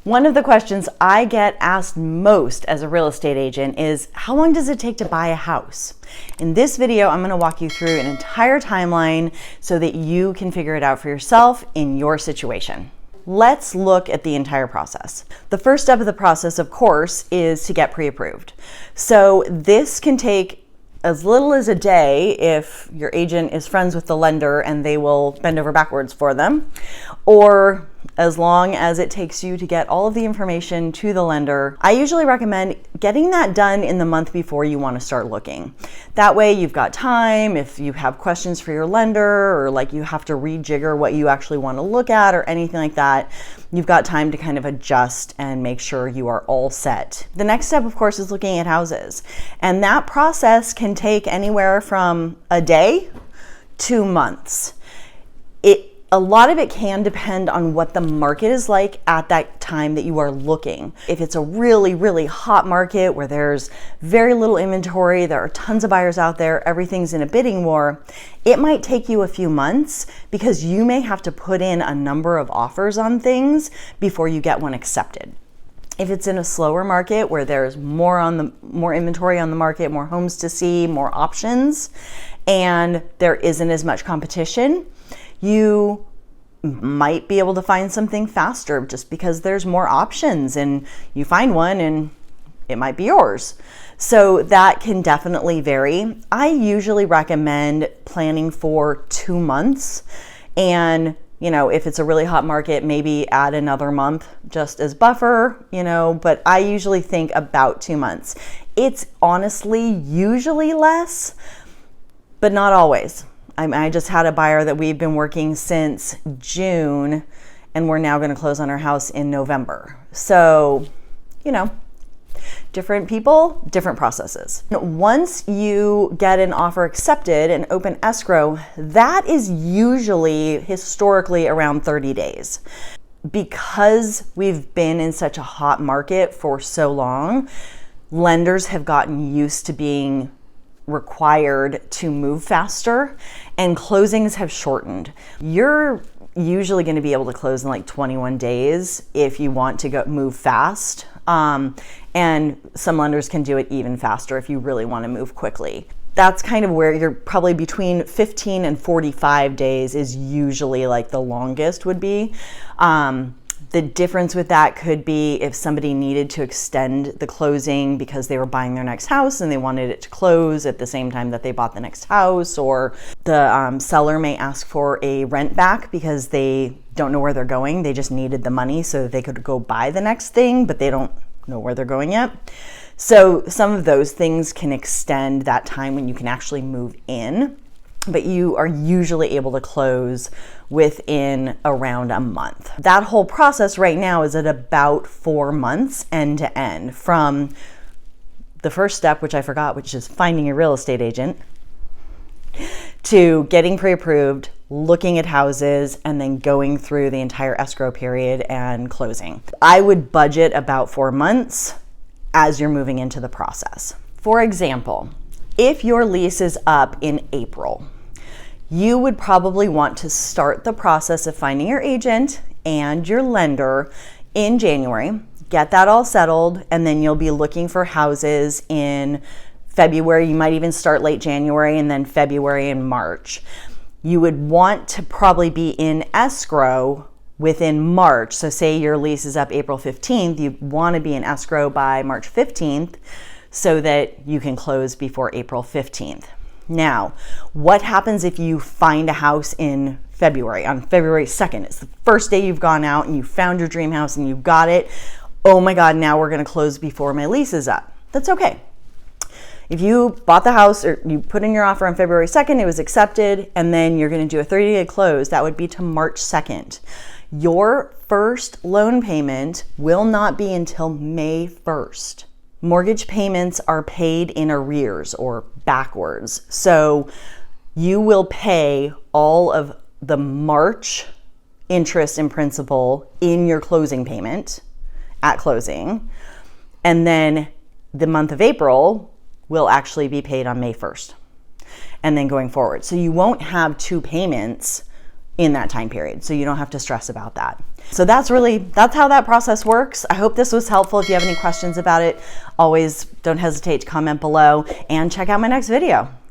One of the questions I get asked most as a real estate agent is, how long does it take to buy a house? In this video, I'm going to walk you through an entire timeline so that you can figure it out for yourself in your situation. Let's look at the entire process. The first step of the process, of course, is to get pre-approved. So this can take as little as a day if your agent is friends with the lender and they will bend over backwards for them, or as long as it takes you to get all of the information to the lender. I usually recommend getting that done in the month before you want to start looking. That way you've got time if you have questions for your lender, or like you have to rejigger what you actually want to look at or anything like that. You've got time to kind of adjust and make sure you are all set. The next step, of course, is looking at houses. And that process can take anywhere from a day to months. A lot of it can depend on what the market is like at that time that you are looking. If it's a really, really hot market where there's very little inventory, there are tons of buyers out there, everything's in a bidding war, it might take you a few months because you may have to put in a number of offers on things before you get one accepted. If it's in a slower market where there's more inventory on the market, more homes to see, more options, and there isn't as much competition, you might be able to find something faster just because there's more options and you find one and it might be yours. So that can definitely vary. I usually recommend planning for 2 months, and if it's a really hot market, maybe add another month just as buffer, but I usually think about 2 months. It's honestly usually less, but not always. I just had a buyer that we've been working since June, and we're now going to close on our house in November. So, different people, different processes. Once you get an offer accepted and open escrow, that is usually historically around 30 days. Because we've been in such a hot market for so long, lenders have gotten used to being required to move faster, and closings have shortened. You're usually going to be able to close in like 21 days if you want to move fast. And some lenders can do it even faster if you really want to move quickly. That's kind of where you're probably between 15 and 45 days is usually like the longest would be. The difference with that could be if somebody needed to extend the closing because they were buying their next house and they wanted it to close at the same time that they bought the next house, or the seller may ask for a rent back because they don't know where they're going. They just needed the money so that they could go buy the next thing, but they don't know where they're going yet. So some of those things can extend that time when you can actually move in, but you are usually able to close within around a month. That whole process right now is at about 4 months end to end, from the first step, which I forgot, which is finding a real estate agent, to getting pre-approved, looking at houses, and then going through the entire escrow period and closing. I would budget about 4 months as you're moving into the process. For example, if your lease is up in April, you would probably want to start the process of finding your agent and your lender in January, get that all settled, and then you'll be looking for houses in February. You might even start late January, and then February and March. You would want to probably be in escrow within March. So say your lease is up April 15th, you want to be in escrow by March 15th so that you can close before April 15th. Now, what happens if you find a house in February? On February 2nd, it's the first day you've gone out and you found your dream house and you got it. Oh my God, now we're going to close before my lease is up. That's okay. If you bought the house or you put in your offer on February 2nd, it was accepted, and then you're going to do a 30-day close, that would be to March 2nd. Your first loan payment will not be until May 1st. Mortgage payments are paid in arrears or backwards. So you will pay all of the March interest and principal in your closing payment at closing. And then the month of April will actually be paid on May 1st. And then going forward. So you won't have 2 payments in that time period. So you don't have to stress about that. So that's how that process works. I hope this was helpful. If you have any questions about it, always don't hesitate to comment below and check out my next video.